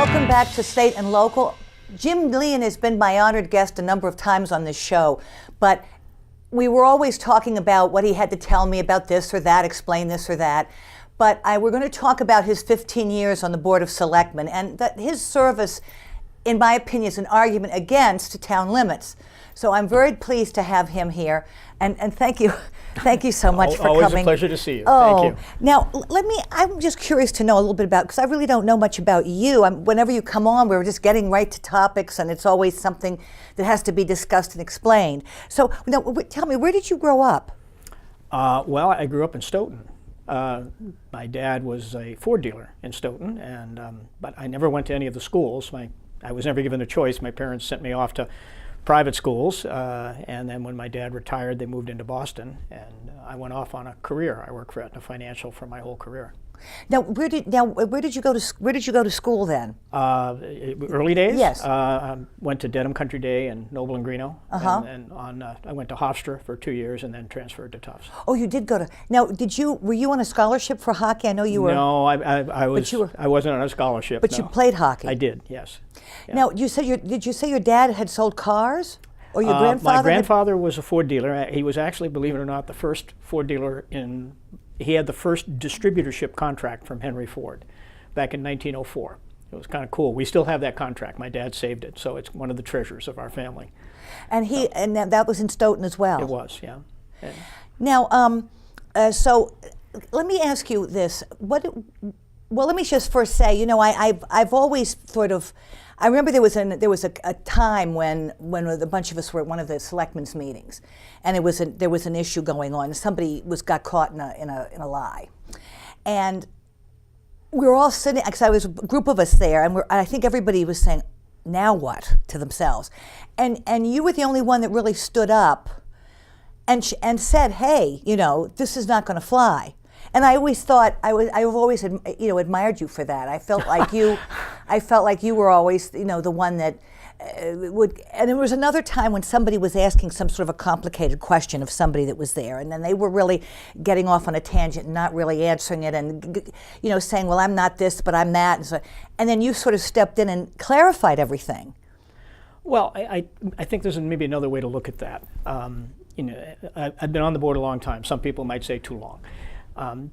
Welcome back to State and Local. Jim Lehan has been my honored guest a number of times on this show, but we were always talking about what he had to tell me about this or that, explain this or that. But we're going to talk about his 15 years on the Board of Selectmen, and that his service, in my opinion, is an argument against town limits. So I'm very pleased to have him here, and thank you. Thank you so much for coming. Always a pleasure to see you. Oh, Thank you. Now, I'm just curious to know a little bit about, because I really don't know much about you. Whenever you come on, we're just getting right to topics, and it's always something that has to be discussed and explained. So, now, tell me, where did you grow up? Well, I grew up in Stoughton. My dad was a Ford dealer in Stoughton, but I never went to any of the schools. I was never given a choice. My parents sent me off to private schools, and then when my dad retired, they moved into Boston, and I went off on a career. I worked for Aetna Financial for my whole career. Now, where did you go to school then? Early days. Yes. Went to Dedham Country Day and Noble and Greeno, and I went to Hofstra for 2 years, and then transferred to Tufts. Oh, you did go to. Now, were you on a scholarship for hockey? I know you were. No, I wasn't on a scholarship. But no. you played hockey. I did, yes. Yeah. Now, did you say your dad had sold cars, or your grandfather? My grandfather was a Ford dealer. He was actually, believe it or not, the first Ford dealer in. He had the first distributorship contract from Henry Ford back in 1904. It was kind of cool. We still have that contract. My dad saved it, so it's one of the treasures of our family. And and that was in Stoughton as well. It was, yeah. Now, so let me ask you this. Well, let me just first say, I've always sort of. I remember there was a time when a bunch of us were at one of the selectmen's meetings, and there was an issue going on. Somebody got caught in a lie, and we were all sitting, because I was a group of us there, and I think everybody was saying, "Now what?" to themselves, and you were the only one that really stood up, and said, "Hey, this is not going to fly." And I always thought I've always admired you for that. I felt like you were always the one that would. And there was another time when somebody was asking some sort of a complicated question of somebody that was there, and then they were really getting off on a tangent and not really answering it, and saying, "Well, I'm not this, but I'm that," and then you sort of stepped in and clarified everything. Well, I think there's maybe another way to look at that. I've been on the board a long time. Some people might say too long.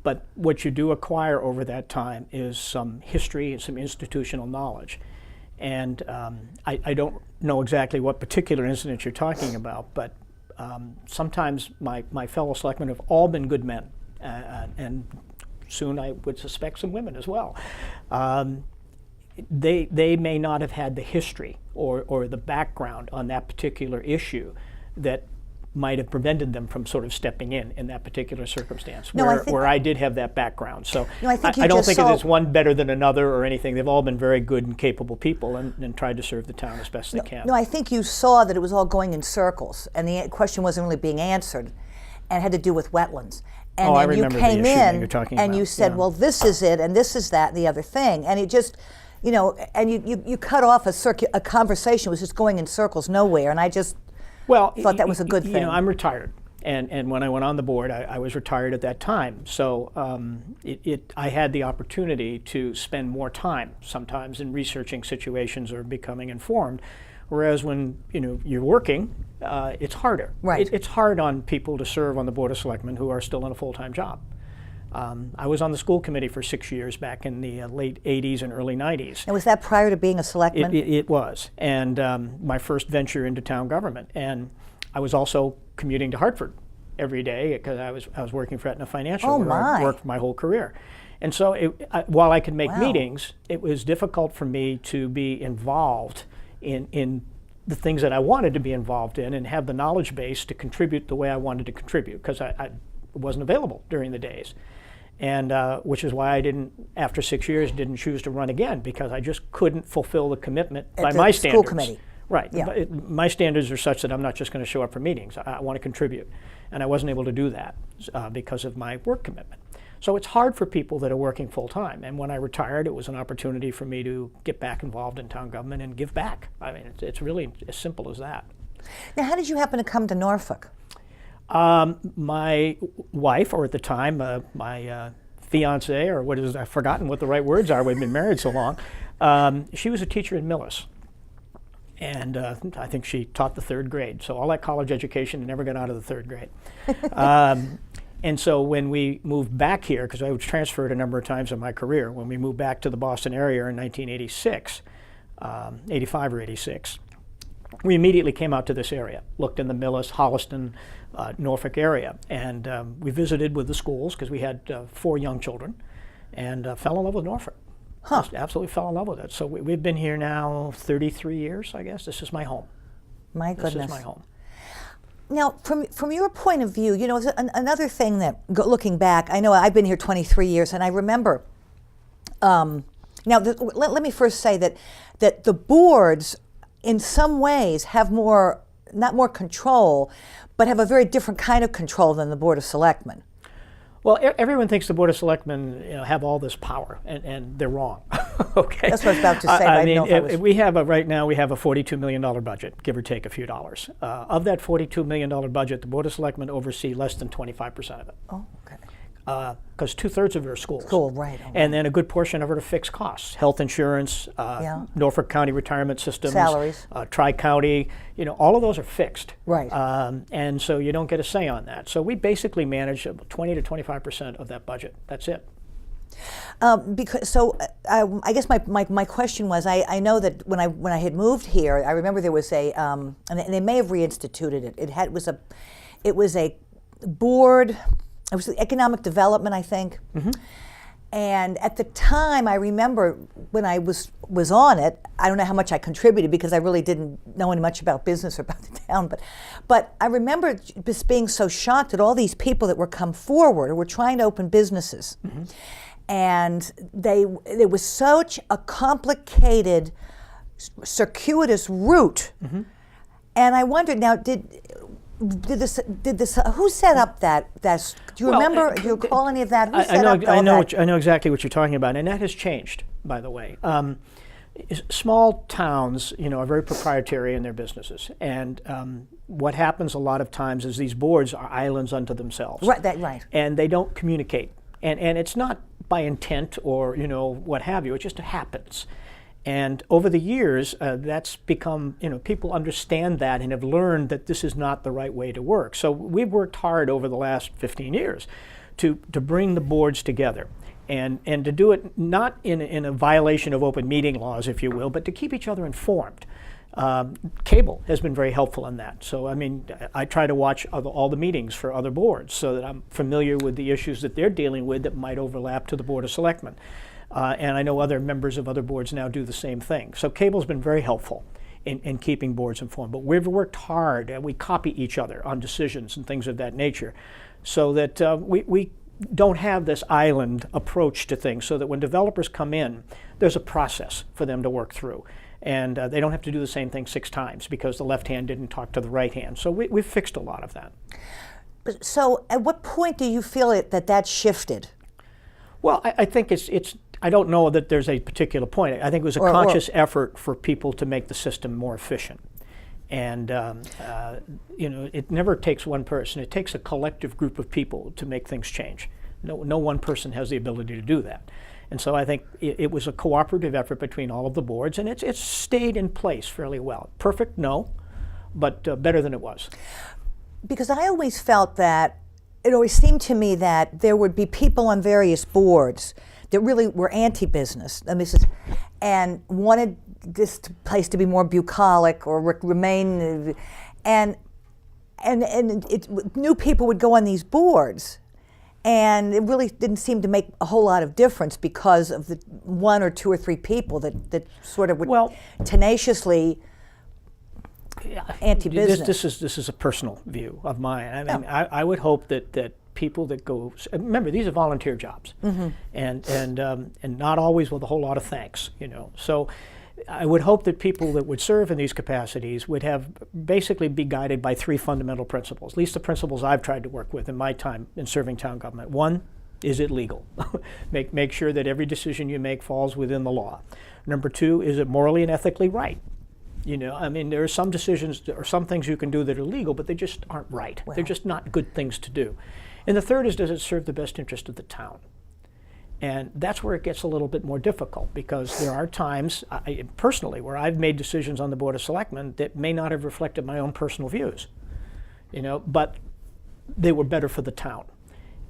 But what you do acquire over that time is some history and some institutional knowledge. And I don't know exactly what particular incident you're talking about, but sometimes my fellow selectmen have all been good men, and soon I would suspect some women as well. They may not have had the history or the background on that particular issue that might have prevented them from sort of stepping in that particular circumstance, where I did have that background. So I don't think it's one better than another or anything. They've all been very good and capable people and tried to serve the town as best they can. No, I think you saw that it was all going in circles, and the question wasn't really being answered, and it had to do with wetlands. And I then you remember came the issue that in you're talking and about. you said, "Well, this is it, and this is that, and the other thing," and it just. And you cut off a conversation was just going in circles nowhere, and I just thought that was a good thing. I'm retired, and when I went on the board, I was retired at that time. So I had the opportunity to spend more time sometimes in researching situations or becoming informed, whereas when you're working, it's harder. Right. It's hard on people to serve on the Board of Selectmen who are still in a full-time job. I was on the school committee for 6 years back in the late 80s and early 90s. And was that prior to being a selectman? It was, and my first venture into town government. And I was also commuting to Hartford every day because I was working for Aetna Financial, where I worked my whole career. And so while I could make meetings, it was difficult for me to be involved in the things that I wanted to be involved in and have the knowledge base to contribute the way I wanted to contribute, because I wasn't available during the days. And which is why I after 6 years, didn't choose to run again, because I just couldn't fulfill the commitment by my standards. School committee. Right. Yeah. My standards are such that I'm not just going to show up for meetings. I want to contribute. And I wasn't able to do that because of my work commitment. So it's hard for people that are working full time. And when I retired, it was an opportunity for me to get back involved in town government and give back. I mean, it's really as simple as that. Now, how did you happen to come to Norfolk? My wife, or at the time, my fiance, or I've forgotten what the right words are, we've been married so long, She was a teacher in Millis. And I think she taught the 3rd grade. So all that college education, never got out of the 3rd grade. And so when we moved back here, because I was transferred a number of times in my career, when we moved back to the Boston area in 1986, 85 or 86, we immediately came out to this area, looked in the Millis, Holliston, Norfolk area. And we visited with the schools, because we had 4 young children, and fell in love with Norfolk. Huh. Just absolutely fell in love with it. So we've been here now 33 years, I guess. This is my home. My goodness. This is my home. Now, from your point of view, another thing that, looking back, I know I've been here 23 years, and I remember, let me first say that the boards, in some ways, have not more control, but have a very different kind of control than the Board of Selectmen. Well, everyone thinks the Board of Selectmen have all this power, and they're wrong. Okay, that's what I was about to say. I mean, we have right now we have a $42 million budget, give or take a few dollars. Of that $42 million budget, the Board of Selectmen oversee less than 25% of it. Oh, okay. Because 2/3 of it are schools. School, right. Oh, and then a good portion of it are fixed costs: health insurance, Norfolk County retirement systems, salaries, Tri-County. All of those are fixed. Right. And so you don't get a say on that. So we basically manage 20 to 25% of that budget. That's it. I guess my question was, I know that when I had moved here, I remember there was and they may have reinstituted it. It was a board. It was the economic development, I think. Mm-hmm. And at the time, I remember when I was on it, I don't know how much I contributed because I really didn't know any much about business or about the town, but I remember just being so shocked at all these people that were come forward or were trying to open businesses. Mm-hmm. And there was such a complicated, circuitous route. Mm-hmm. And I wondered, now, did this? Who set up that? Do you remember? Do you recall any of that? Who set up all that? I know exactly what you're talking about, and that has changed, by the way. Small towns, are very proprietary in their businesses, and what happens a lot of times is these boards are islands unto themselves. Right. Right. And they don't communicate, and it's not by intent or what have you. It just happens. And over the years, that's become, people understand that and have learned that this is not the right way to work. So we've worked hard over the last 15 years to bring the boards together and to do it not in a violation of open meeting laws, if you will, but to keep each other informed. Cable has been very helpful in that. So, I try to watch all the meetings for other boards so that I'm familiar with the issues that they're dealing with that might overlap to the Board of Selectmen. And I know other members of other boards now do the same thing. So cable's been very helpful in keeping boards informed. But we've worked hard, and we copy each other on decisions and things of that nature so that we don't have this island approach to things, so that when developers come in, there's a process for them to work through. And they don't have to do the same thing 6 times because the left hand didn't talk to the right hand. So we've fixed a lot of that. So at what point do you feel that shifted? Well, I think it's I don't know that there's a particular point. I think it was a conscious effort for people to make the system more efficient. And, it never takes one person. It takes a collective group of people to make things change. No one person has the ability to do that. And so I think it was a cooperative effort between all of the boards, and it's stayed in place fairly well. Perfect? No, but better than it was. Because I always felt that, it always seemed to me that there would be people on various boards that really were anti-business, and wanted this place to be more bucolic or remain, and new people would go on these boards, and it really didn't seem to make a whole lot of difference because of the 1 or 2 or 3 people that sort of would tenaciously anti-business. This is a personal view of mine. I would hope that people that go, remember, these are volunteer jobs, mm-hmm. and not always with a whole lot of thanks, So I would hope that people that would serve in these capacities would basically be guided by 3 fundamental principles, at least the principles I've tried to work with in my time in serving town government. 1, is it legal? make sure that every decision you make falls within the law. Number 2, is it morally and ethically right? There are some decisions or some things you can do that are legal, but they just aren't right. Well, they're just not good things to do. And the 3rd is, does it serve the best interest of the town? And that's where it gets a little bit more difficult, because there are times, personally, where I've made decisions on the Board of Selectmen that may not have reflected my own personal views, but they were better for the town.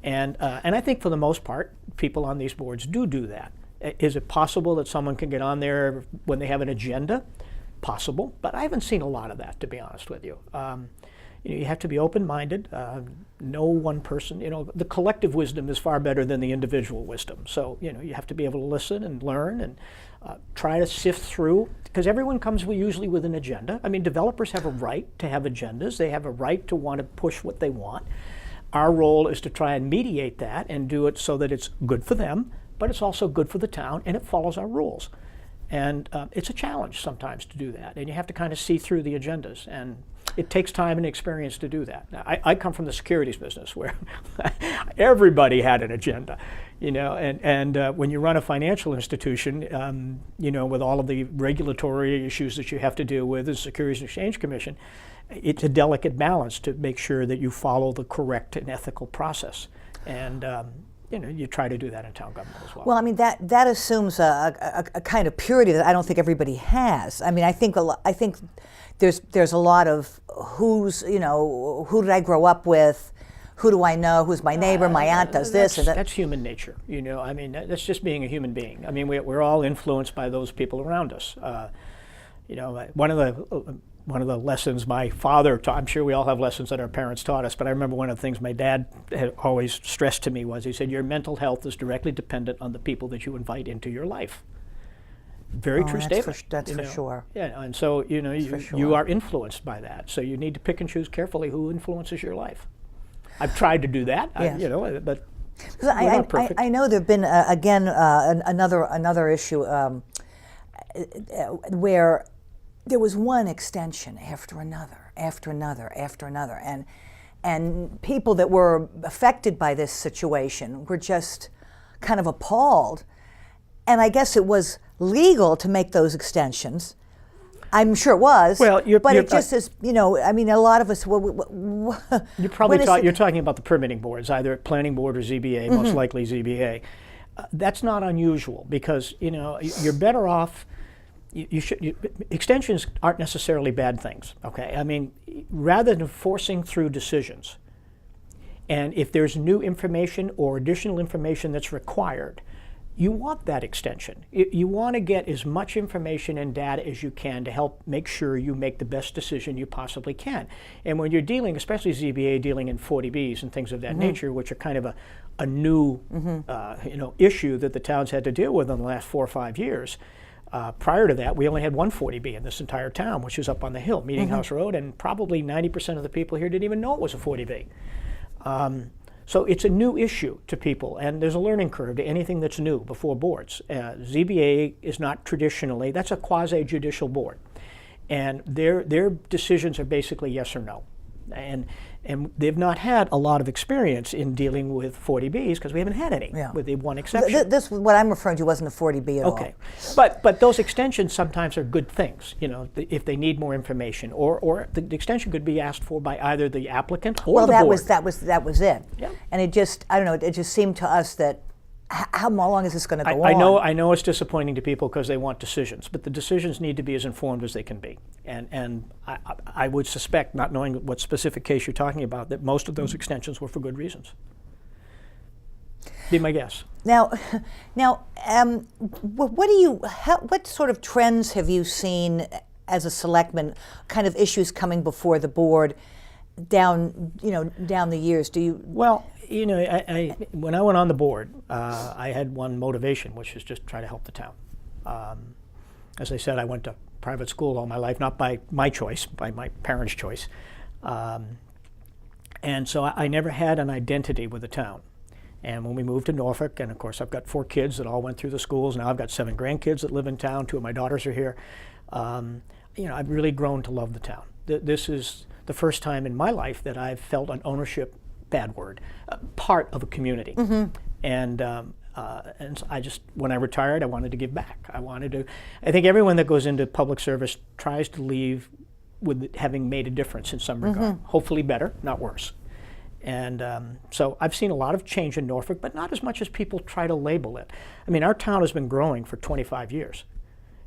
And I think for the most part, people on these boards do that. Is it possible that someone can get on there when they have an agenda? Possible, but I haven't seen a lot of that, to be honest with you. You have to be open-minded. No one person, the collective wisdom is far better than the individual wisdom. So, you have to be able to listen and learn and try to sift through, because everyone comes usually with an agenda. I mean, developers have a right to have agendas. They have a right to want to push what they want. Our role is to try and mediate that and do it so that it's good for them, but it's also good for the town, and it follows our rules. And it's a challenge sometimes to do that, and you have to kind of see through the agendas, and it takes time and experience to do that. Now, I come from the securities business, where everybody had an agenda, and when you run a financial institution, with all of the regulatory issues that you have to deal with, the Securities and Exchange Commission, it's a delicate balance to make sure that you follow the correct and ethical process. And you try to do that in town government as well. Well, I mean, that assumes a kind of purity that I don't think everybody has. I mean, I think there's a lot of who did I grow up with, who do I know, who's my neighbor, my aunt does this. That's human nature, I mean, that's just being a human being. I mean, we're all influenced by those people around us. One of the lessons my father taught, I'm sure we all have lessons that our parents taught us, but I remember one of the things my dad had always stressed to me was, he said, your mental health is directly dependent on the people that you invite into your life. Very true statement. That's for sure. Yeah, and so, you are influenced by that. So you need to pick and choose carefully who influences your life. I've tried to do that, yes. But we're not perfect. I know there have been, another issue where there was one extension after another, and people that were affected by this situation were just kind of appalled. And I guess it was legal to make those extensions. I'm sure it was. Well, but it just is, I mean, a lot of us. You're talking about the permitting boards, either planning board or ZBA, mm-hmm. Most likely ZBA. That's not unusual, because you're better off. Extensions aren't necessarily bad things, okay? I mean, rather than forcing through decisions, and if there's new information or additional information that's required, you want that extension. You want to get as much information and data as you can to help make sure you make the best decision you possibly can. And when you're dealing, especially ZBA, dealing in 40Bs and things of that mm-hmm. nature, which are kind of a new mm-hmm. Issue that the town's had to deal with in the last 4 or 5 years. Prior to that, we only had one 40B in this entire town, which is up on the hill, Meeting mm-hmm. House Road, and probably 90% of the people here didn't even know it was a 40B. So it's a new issue to people, and there's a learning curve to anything that's new before boards. ZBA is not traditionally, that's a quasi-judicial board, and their decisions are basically yes or no. And they've not had a lot of experience in dealing with 40Bs, because we haven't had any, with the one exception. This, what I'm referring to, wasn't a 40B at all. Okay, but those extensions sometimes are good things, if they need more information, or the extension could be asked for by either the applicant or the board. Well, that was it. Yeah. And it just, I don't know, it just seemed to us that how long is this going to go on? I know it's disappointing to people because they want decisions, but the decisions need to be as informed as they can be. And I would suspect, not knowing what specific case you're talking about, that most of those extensions were for good reasons. Be my guess. Now, what sort of trends have you seen as a selectman? Kind of issues coming before the board down the years? Do you? Well, I when I went on the board, I had one motivation, which is just try to help the town. As I said, I went to private school all my life, not by my choice, by my parents' choice. And so I never had an identity with the town. And when we moved to Norfolk, and of course I've got 4 kids that all went through the schools, now I've got 7 grandkids that live in town, 2 of my daughters are here. I've really grown to love the town. This is the first time in my life that I've felt an ownership, bad word, part of a community. Mm-hmm. And so I just, when I retired, I wanted to give back. I think everyone that goes into public service tries to leave with having made a difference in some regard. Mm-hmm. Hopefully better, not worse. And so I've seen a lot of change in Norfolk, but not as much as people try to label it. I mean, our town has been growing for 25 years.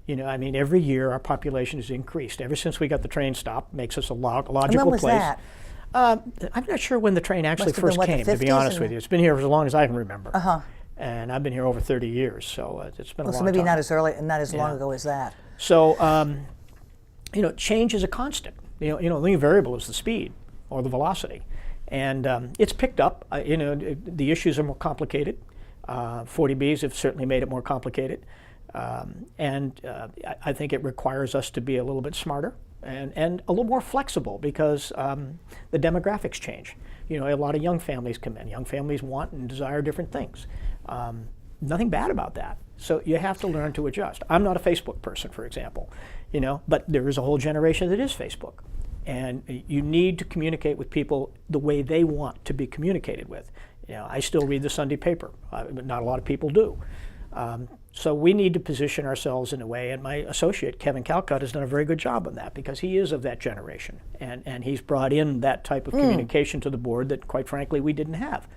You know, I mean, every year our population has increased. Ever since we got the train stop, makes us a logical And when was place. that? I'm not sure when the train actually Must have been, first what, the came, to be 50s honest with you. It's been here for as long as I can remember. Uh-huh. And I've been here over 30 years, so it's been a long So time. maybe not as early, not as long Yeah. ago as that. So, you know, change is a constant. The only variable is the speed or the velocity. And it's picked up. You know, the issues are more complicated. 40Bs have certainly made it more complicated. And I think it requires us to be a little bit smarter and a little more flexible because the demographics change. You know, a lot of young families come in. Young families want and desire different things. Nothing bad about that. So you have to learn to adjust. I'm not a Facebook person, for example, you know, but there is a whole generation that is Facebook. And you need to communicate with people the way they want to be communicated with. You know, I still read the Sunday paper, but not a lot of people do. So we need to position ourselves in a way, and my associate, Kevin Calcutt, has done a very good job on that because he is of that generation. And he's brought in that type of communication to the board that, quite frankly, we didn't have.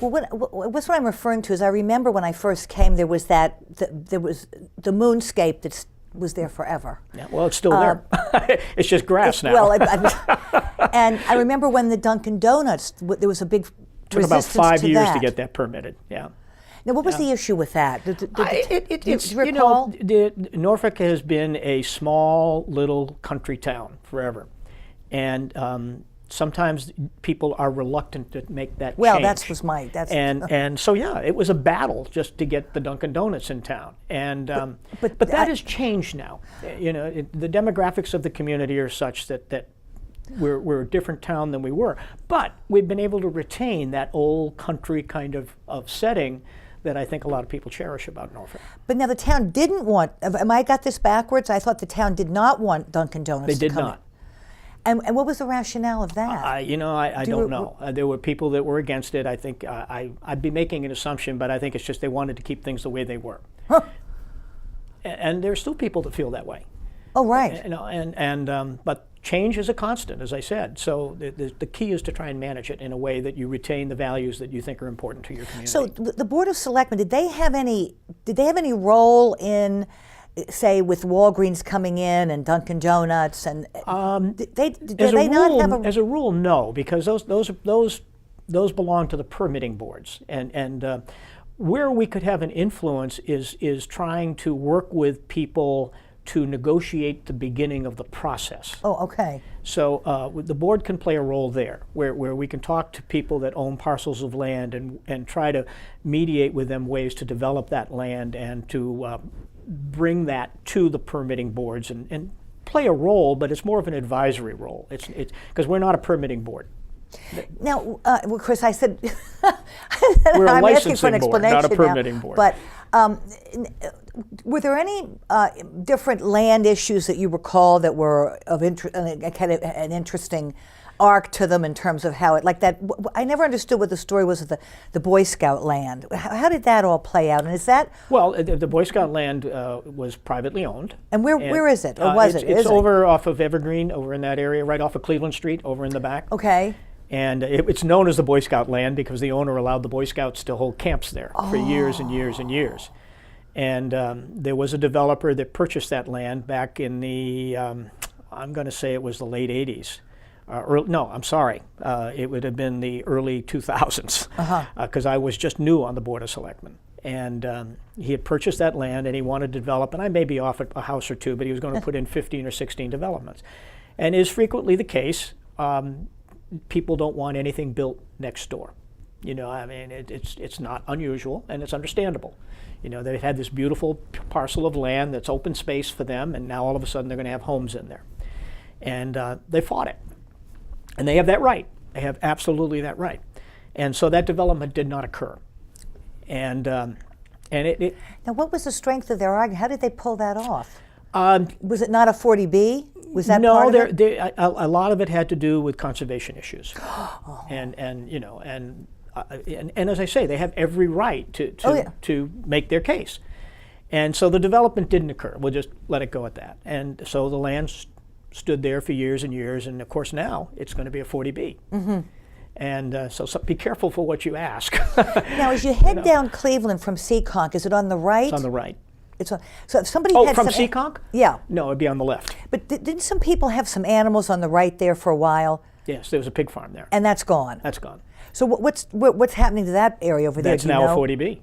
Well, what I'm referring to is I remember when I first came, there was there was the moonscape that was there forever. Yeah, well, it's still there. It's just grass now. Well, and I remember when the Dunkin Donuts, there was a big took about resistance 5 to years that. to get that permitted. Yeah. Now, what was the issue with that? Do It's, you recall? Norfolk has been a small little country town forever, and sometimes people are reluctant to make that Well, change. And so yeah, it was a battle just to get the Dunkin Donuts in town, and but that has changed now. You know, the demographics of the community are such that we're a different town than we were, but we've been able to retain that old country kind of setting that I think a lot of people cherish about Norfolk. But now the town didn't want. Am I got this backwards? I thought the town did not want Dunkin Donuts. They did to come not. In. And what was the rationale of that? I don't know. There were people that were against it. I think I'd be making an assumption, but I think it's just they wanted to keep things the way they were. Huh. And there's still people that feel that way. Oh, right. You know, but change is a constant, as I said. So the key is to try and manage it in a way that you retain the values that you think are important to your community. So the Board of Selectmen, did they have any role in, say, with Walgreens coming in and Dunkin Donuts and did they not have a? As a rule, no, because those belong to the permitting boards, and where we could have an influence is trying to work with people to negotiate the beginning of the process. Oh, okay. So the board can play a role there, where we can talk to people that own parcels of land and try to mediate with them ways to develop that land and to bring that to the permitting boards and play a role, but it's more of an advisory role. It's because we're not a permitting board. Now, well, Chris, I said We're a I'm asking for licensing an board, not a explanation permitting now, board. But were there any different land issues that you recall that were of kind of an interesting arc to them in terms of how it, like that? I never understood what the story was of the Boy Scout land. How did that all play out? And is that Well, the Boy Scout land was privately owned. and where is it, or was it? It's Is it? over off of Evergreen, over in that area, right off of Cleveland Street, over in the back. Okay. And it's known as the Boy Scout land because the owner allowed the Boy Scouts to hold camps there for years and years and years. And there was a developer that purchased that land back in the, I'm going to say it was the late 80s. No, I'm sorry. It would have been the early 2000s because I was just new on the Board of Selectmen. And he had purchased that land and he wanted to develop, and I may be off a house or two, but he was going to put in 15 or 16 developments. And is frequently the case, people don't want anything built next door. You know, I mean, it's not unusual and it's understandable. You know, they've had this beautiful parcel of land that's open space for them, and now all of a sudden they're going to have homes in there. And they fought it. And they have that right. They have absolutely that right. And so that development did not occur. And it Now, what was the strength of their argument? How did they pull that off? um, Was it not a 40B? Was that no, part of it? a lot of it had to do with conservation issues. And you know, and as I say, they have every right to make their case. And so the development didn't occur. We'll just let it go at that. And so the land stood there for years and years, and of course now it's going to be a 40B. And so be careful for what you ask. Now, as you head down Cleveland from Seekonk, is it on the right? It's on the right. It's on. So if somebody Oh, had from some, Seekonk? Yeah. No, it'd be on the left. But didn't some people have some animals on the right there for a while? Yes, there was a pig farm there. And that's gone. That's gone. So what's happening to that area over there? That's do you now know? a 40B.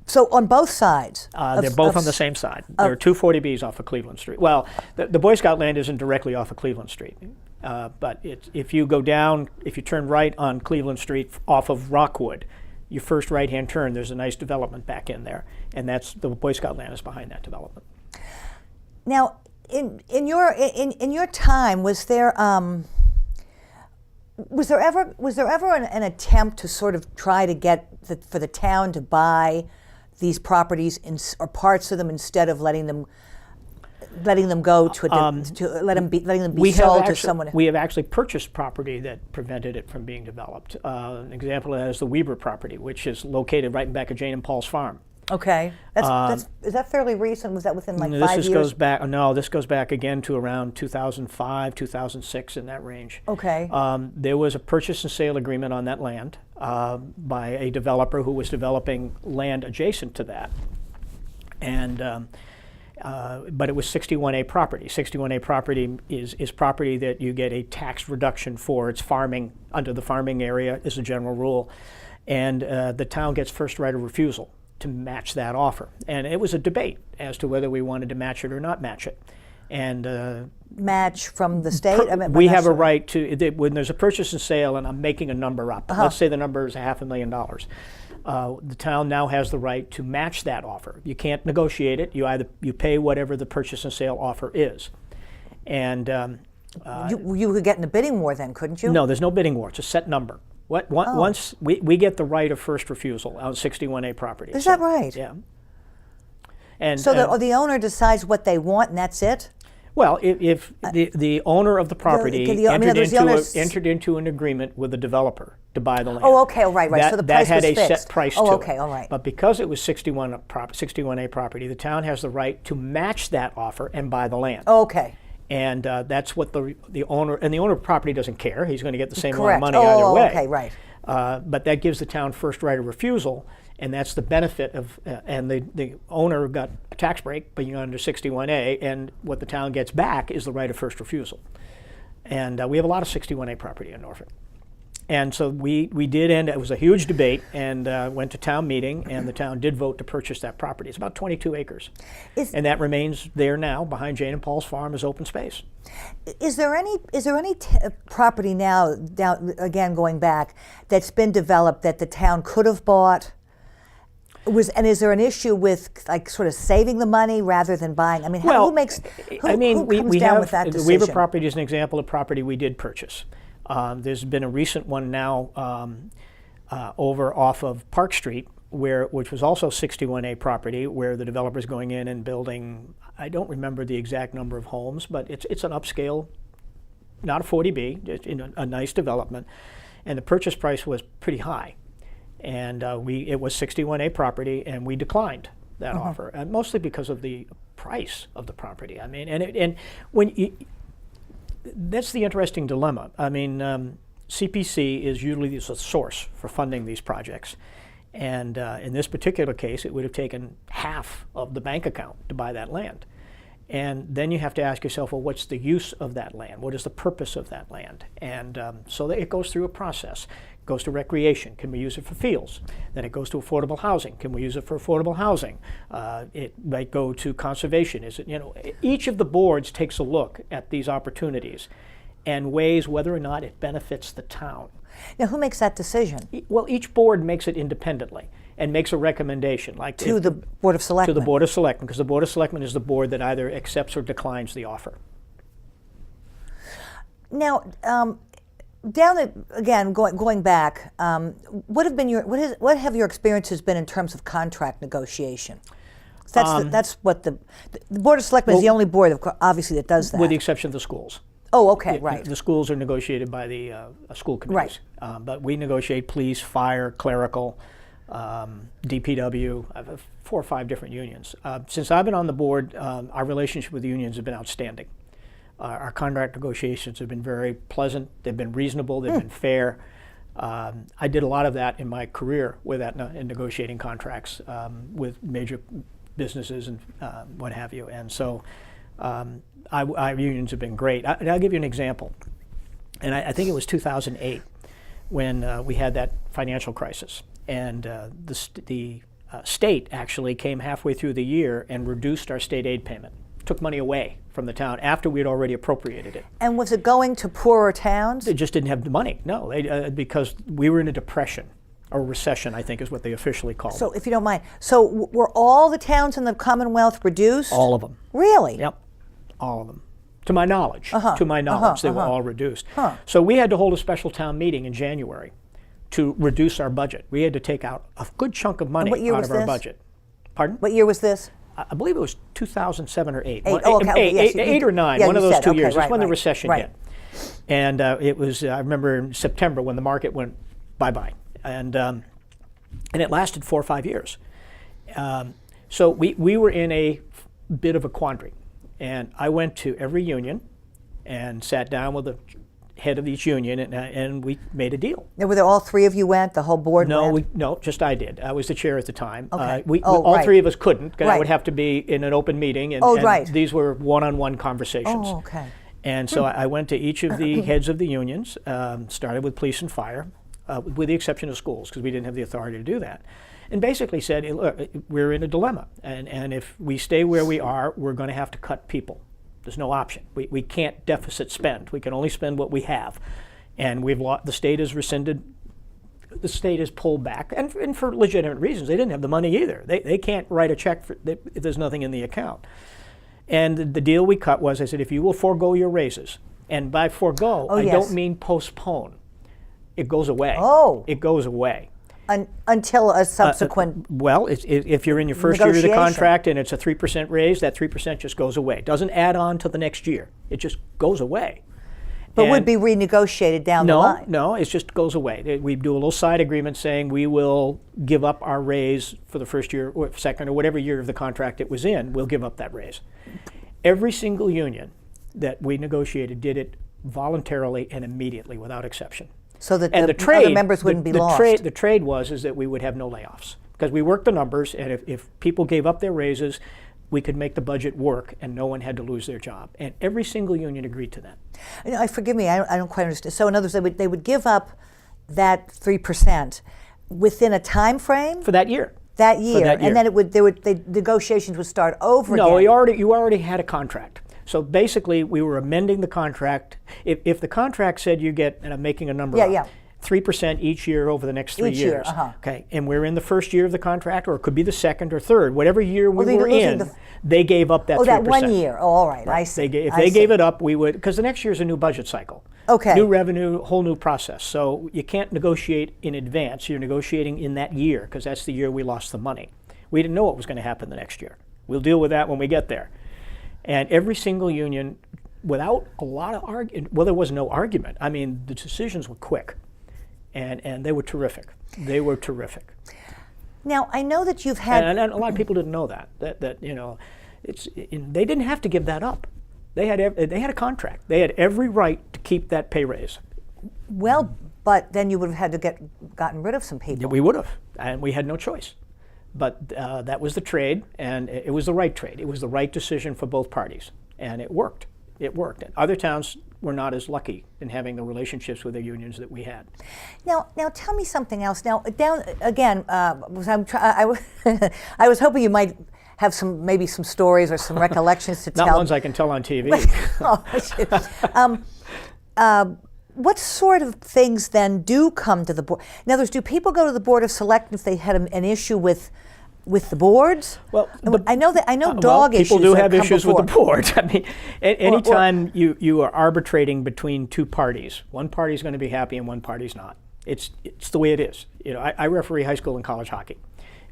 So on both sides? They're both on the same side. There are 2 40Bs off of Cleveland Street. Well, the Boy Scout land isn't directly off of Cleveland Street. But if you go down, if you turn right on Cleveland Street off of Rockwood, your first right-hand turn, there's a nice development back in there. And that's the Boy Scout land is behind that development. Now, in your time, was there ever an attempt to sort of try to get for the town to buy these properties or parts of them instead of letting them go to letting them be sold to someone? We have actually purchased property that prevented it from being developed. An example of that is the Weber property, which is located right in back of Jane and Paul's farm. Okay, is that fairly recent? Was that within like 5 years? This goes back again to around 2005, 2006, in that range. Okay. There was a purchase and sale agreement on that land by a developer who was developing land adjacent to that, and but it was 61A property. 61A property is property that you get a tax reduction for. It's farming under the farming area is a general rule, and the town gets first right of refusal to match that offer. And it was a debate as to whether we wanted to match it or not match it. And match from the state? We have a right to, when there's a purchase and sale, and I'm making a number up, let's say the number is $500,000. The town now has the right to match that offer. You can't negotiate it. You pay whatever the purchase and sale offer is. And you could get in a bidding war then, couldn't you? No, there's no bidding war. It's a set number. Once we get the right of first refusal on 61A property. Is that right? Yeah. And so the owner decides what they want, and that's it? Well, if the owner of the property entered into an agreement with the developer to buy the land. Oh, okay, right. So the price was fixed. That had a set price to it. Oh, okay, all right. But because it was 61A property, the town has the right to match that offer and buy the land. Oh, okay. And that's what the owner of property doesn't care. He's going to get the same Correct. amount of money either way. Okay, right. But that gives the town first right of refusal, and that's the benefit of. And the owner got a tax break, but under 61A, and what the town gets back is the right of first refusal. And we have a lot of 61A property in Norfolk. And so we did end. It was a huge debate, and went to town meeting, and the town did vote to purchase that property. It's about 22 acres, and that remains there now behind Jane and Paul's farm as open space. Is there any property now, again going back, that's been developed that the town could have bought? And is there an issue with like sort of saving the money rather than buying? I mean, who comes down with that decision? The Weaver property is an example of property we did purchase. There's been a recent one now over off of Park Street, which was also 61A property, where the developer's going in and building, I don't remember the exact number of homes, but it's an upscale, not a 40B, it's in a nice development, and the purchase price was pretty high, and it was 61A property, and we declined that offer, mostly because of the price of the property. I mean, and when you. That's the interesting dilemma. I mean, CPC is usually a source for funding these projects. And in this particular case, it would have taken half of the bank account to buy that land. And then you have to ask yourself, well, what's the use of that land? What is the purpose of that land? And so it goes through a process. It goes to recreation. Can we use it for fields? Then it goes to affordable housing. Can we use it for affordable housing? It might go to conservation. Each of the boards takes a look at these opportunities and weighs whether or not it benefits the town. Now, who makes that decision? Well, each board makes it independently and makes a recommendation. To the Board of Selectmen? To the Board of Selectmen, because the Board of Selectmen is the board that either accepts or declines the offer. Now, going back, what have your experiences been in terms of contract negotiation? That's what the Board of Selectmen is the only board, obviously, that does that. With the exception of the schools. Oh, okay, right. The schools are negotiated by the school committees. Right. But we negotiate police, fire, clerical, DPW. I have 4 or 5 different unions. Since I've been on the board, our relationship with the unions has been outstanding. Our contract negotiations have been very pleasant. They've been reasonable. They've been fair. I did a lot of that in my career with Aetna in negotiating contracts with major businesses and what have you. And so our unions have been great. I'll give you an example. And I think it was 2008 when we had that financial crisis. And the state actually came halfway through the year and reduced our state aid payment, took money away from the town after we had already appropriated it. And was it going to poorer towns? They just didn't have the money, no, because we were in a depression, or recession, I think is what they officially called it. So if you don't mind, so were all the towns in the Commonwealth reduced? All of them. Really? Yep, all of them. To my knowledge, they were all reduced. Huh. So we had to hold a special town meeting in January to reduce our budget. We had to take out a good chunk of money out of our budget. Pardon? What year was this? I believe it was 2007 or 8. Eight or 9, yeah, one of those 2 years. Okay, That's when the recession hit. And it was, I remember in September when the market went bye-bye. And it lasted 4 or 5 years. So we were in a bit of a quandary. And I went to every union and sat down with the head of each union, and we made a deal. Now, were there all three of you went? The whole board went? No, just I did. I was the chair at the time. Okay. All three of us couldn't, because I would have to be in an open meeting, and these were one-on-one conversations. Oh, okay. And so I went to each of the heads of the unions, started with police and fire, with the exception of schools, because we didn't have the authority to do that, and basically said, look, we're in a dilemma, and if we stay where we are, we're going to have to cut people. There's no option. We can't deficit spend. We can only spend what we have. And the state has rescinded, the state has pulled back, and for legitimate reasons. They didn't have the money either. They can't write a check if there's nothing in the account. And the deal we cut was, I said, if you will forego your raises, and by forego, I don't mean postpone. It goes away. Oh. It goes away. Until a subsequent well, if you're in your first year of the contract and it's a 3% raise, that 3% just goes away. It doesn't add on to the next year. It just goes away. But would be renegotiated down the line? No, it just goes away. We do a little side agreement saying we will give up our raise for the first year or second or whatever year of the contract it was in. We'll give up that raise. Every single union that we negotiated did it voluntarily and immediately without exception. So that the other members wouldn't be lost. The trade was that we would have no layoffs, because we worked the numbers, and if people gave up their raises, we could make the budget work, and no one had to lose their job. And every single union agreed to that. Forgive me, I don't quite understand. So in other words, they would give up that 3% within a time frame for that year. That year, and then the negotiations would start over again. No, you already had a contract. So basically, we were amending the contract. If the contract said you get, and I'm making a number up, 3% each year over the next 3 years. Okay, and we're in the first year of the contract, or it could be the second or third, whatever year we were in. They gave up that 3%. Oh, that 1 year. Oh, all right. I see. If they gave it up, we would, because the next year is a new budget cycle. Okay. New revenue, whole new process. So you can't negotiate in advance. You're negotiating in that year, because that's the year we lost the money. We didn't know what was going to happen the next year. We'll deal with that when we get there. And every single union, without a lot of argument, well, there was no argument. I mean, the decisions were quick, and they were terrific. They were terrific. Now, I know that you've had, and a lot of people didn't know that they didn't have to give that up. They had a contract. They had every right to keep that pay raise. Well, but then you would have had to gotten rid of some people. Yeah, we would have, and we had no choice. But that was the trade, and it was the right trade. It was the right decision for both parties, and it worked. It worked. And other towns were not as lucky in having the relationships with their unions that we had. Now tell me something else. Now, down again, I was hoping you might have maybe some stories or some recollections to tell. Not ones I can tell on TV. What sort of things then do come to the board? In other words, do people go to the Board of Selectmen if they had an issue with the boards? Well, I know dog issues. People do have issues with the boards. I mean, anytime you are arbitrating between two parties, one party's going to be happy and one party's not. It's the way it is. I referee high school and college hockey.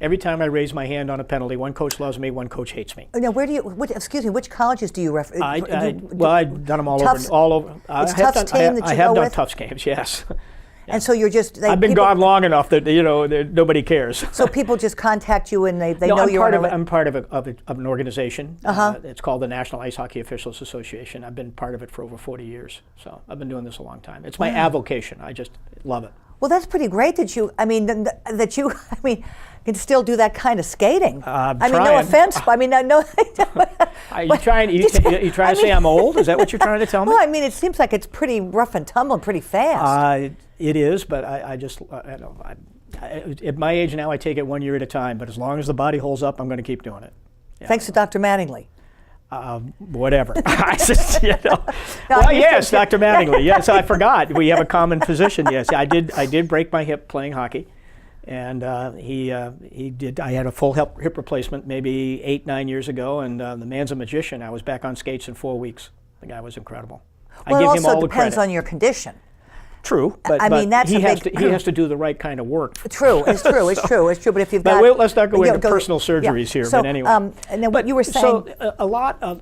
Every time I raise my hand on a penalty, one coach loves me, one coach hates me. Now, which colleges do you refer? Well, I've done them all over. It's Tufts team that you go with? I have done Tufts games, yes. And so you're just... I've been gone long enough that nobody cares. So people just contact you and they know you're... I'm part of an organization. It's called the National Ice Hockey Officials Association. I've been part of it for over 40 years. So I've been doing this a long time. It's my avocation. I just love it. Well, that's pretty great that you. I mean, that you. I mean, can still do that kind of skating. I mean, no offense. I mean, no. Are you trying? You trying to say I'm old? Is that what you're trying to tell me? Well, I mean, it seems like it's pretty rough and tumble, pretty fast. It is, but I just at my age now, I take it 1 year at a time. But as long as the body holds up, I'm going to keep doing it. Yeah. Thanks to Dr. Mattingly. Whatever. I just, well, yes, Dr. Mattingly. Yes, I forgot. We have a common physician. Yes, I did break my hip playing hockey, and he did. I had a full hip replacement maybe 8-9 years ago, and the man's a magician. I was back on skates in 4 weeks. The guy was incredible. Well, I give it him all also the depends credit. on your condition. True, but I mean, that's he a has big, to he has to do the right kind of work. True, it's true, it's true, it's true. But if you've got, let's not go into personal surgeries here. So, but anyway, and then what you were saying. So a lot of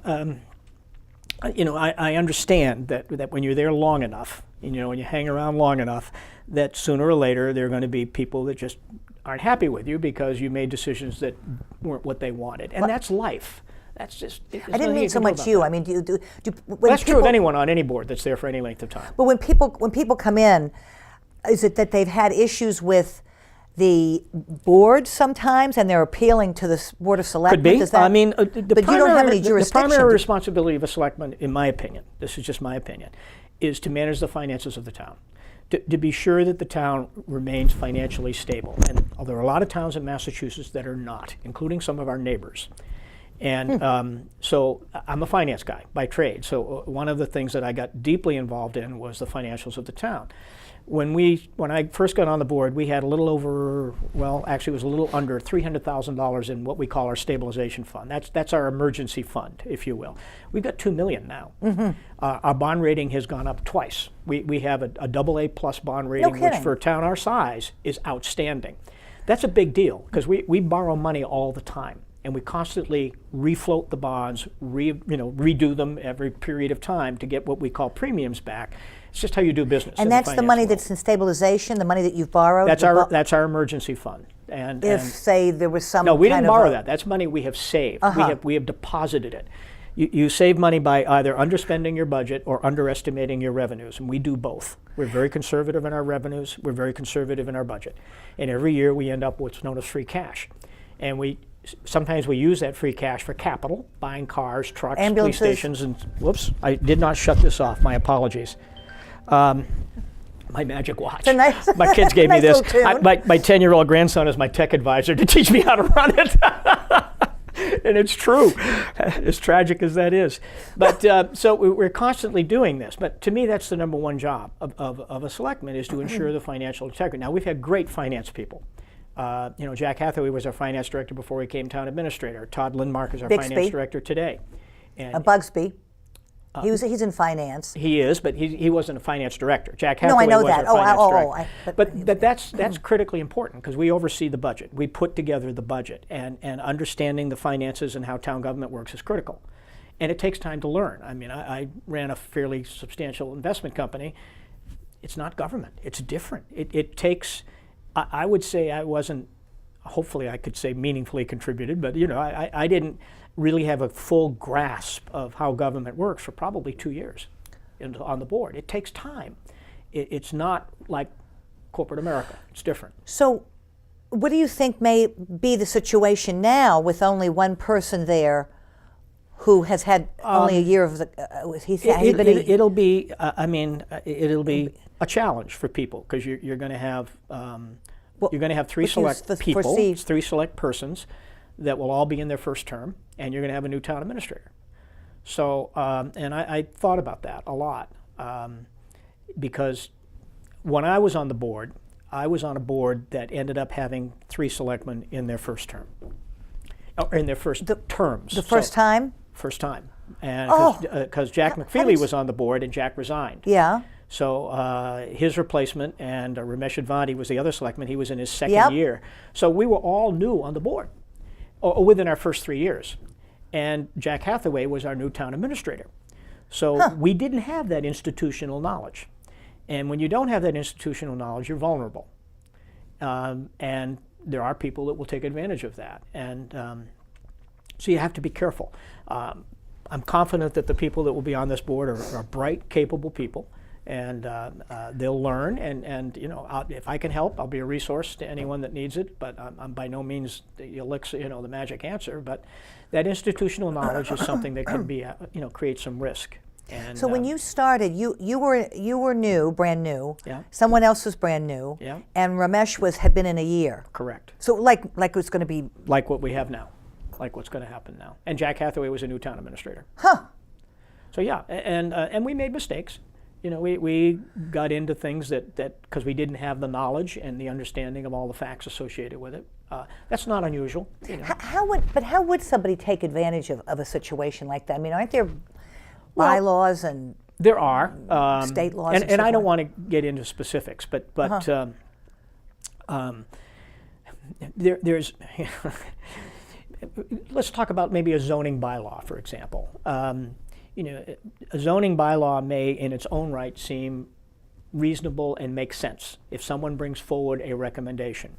I understand that when you're there long enough, when you hang around long enough, that sooner or later there are going to be people that just aren't happy with you because you made decisions that weren't what they wanted, and that's life. That's just. I didn't mean so much you. I mean, do that's true of anyone on any board that's there for any length of time. But when people come in, is it that they've had issues with the board sometimes, and they're appealing to the Board of Selectmen? Could be. Does that, I mean, but you don't have any jurisdiction. The primary responsibility of a selectman, in my opinion, this is just my opinion, is to manage the finances of the town. To be sure that the town remains financially stable. And there are a lot of towns in Massachusetts that are not, including some of our neighbors. And so I'm a finance guy by trade. So one of the things that I got deeply involved in was the financials of the town. When I first got on the board, we had a little over, well, actually it was a little under $300,000 in what we call our stabilization fund. That's our emergency fund, if you will. We've got $2 million now. Mm-hmm. Our bond rating has gone up twice. We have a AA+ bond rating, which for a town our size is outstanding. That's a big deal because we borrow money all the time. And we constantly refloat the bonds, redo them every period of time to get what we call premiums back. It's just how you do business. And that's the money that's in stabilization, the money that you've borrowed? That's our emergency fund. And say there was some No, we didn't borrow that. That's money we have saved. We have deposited it. You save money by either underspending your budget or underestimating your revenues, and we do both. We're very conservative in our revenues. We're very conservative in our budget. And every year we end up with what's known as free cash. And sometimes we use that free cash for capital, buying cars, trucks, ambulances, police stations, and whoops, I did not shut this off. My apologies. My magic watch. My kids gave me this. My 10-year-old grandson is my tech advisor to teach me how to run it. And it's true, as tragic as that is. But so we're constantly doing this. But to me, that's the number one job of a selectman, is to ensure the financial integrity. Now, we've had great finance people. Jack Hathaway was our finance director before he became town administrator. Todd Lindmark is our finance director today. And Bugsby. He's in finance. He is, but he wasn't a finance director. Jack Hathaway was our finance director. But that's critically important because we oversee the budget. We put together the budget, and understanding the finances and how town government works is critical. And it takes time to learn. I mean, I ran a fairly substantial investment company. It's not government. It's different. It takes... I would say I wasn't, hopefully I could say meaningfully contributed, but I didn't really have a full grasp of how government works for probably 2 years on the board. It takes time. It's not like corporate America. It's different. So what do you think may be the situation now with only one person there who has had only a year of the, it'll be a challenge for people because you're going to have three select people, three select persons that will all be in their first term, and you're going to have a new town administrator. So, and I thought about that a lot because when I was on the board, I was on a board that ended up having 3 selectmen in their first term, or in their first terms. The first time? First time. And because Jack McFeely was on the board and Jack resigned. Yeah. So his replacement, and Ramesh Advanti was the other selectman. He was in his second year. So we were all new on the board within our first 3 years. And Jack Hathaway was our new town administrator. So we didn't have that institutional knowledge. And when you don't have that institutional knowledge, you're vulnerable. And there are people that will take advantage of that. And so you have to be careful. I'm confident that the people that will be on this board are bright, capable people. and they'll learn. And if I can help, I'll be a resource to anyone that needs it. But I'm by no means the elixir, the magic answer. But that institutional knowledge is something that can be, create some risk. And, so when you started, you were new, brand new. Yeah. Someone else was brand new. Yeah. And Ramesh had been in a year. Correct. So like it's going to be like what we have now, like what's going to happen now. And Jack Hathaway was a new town administrator. Huh. So yeah, and we made mistakes. We got into things that because we didn't have the knowledge and the understanding of all the facts associated with it. That's not unusual. How would somebody take advantage of a situation like that? I mean, aren't there bylaws and there are state laws? And I don't want to get into specifics, but there's let's talk about maybe a zoning bylaw, for example. A zoning bylaw may, in its own right, seem reasonable and make sense if someone brings forward a recommendation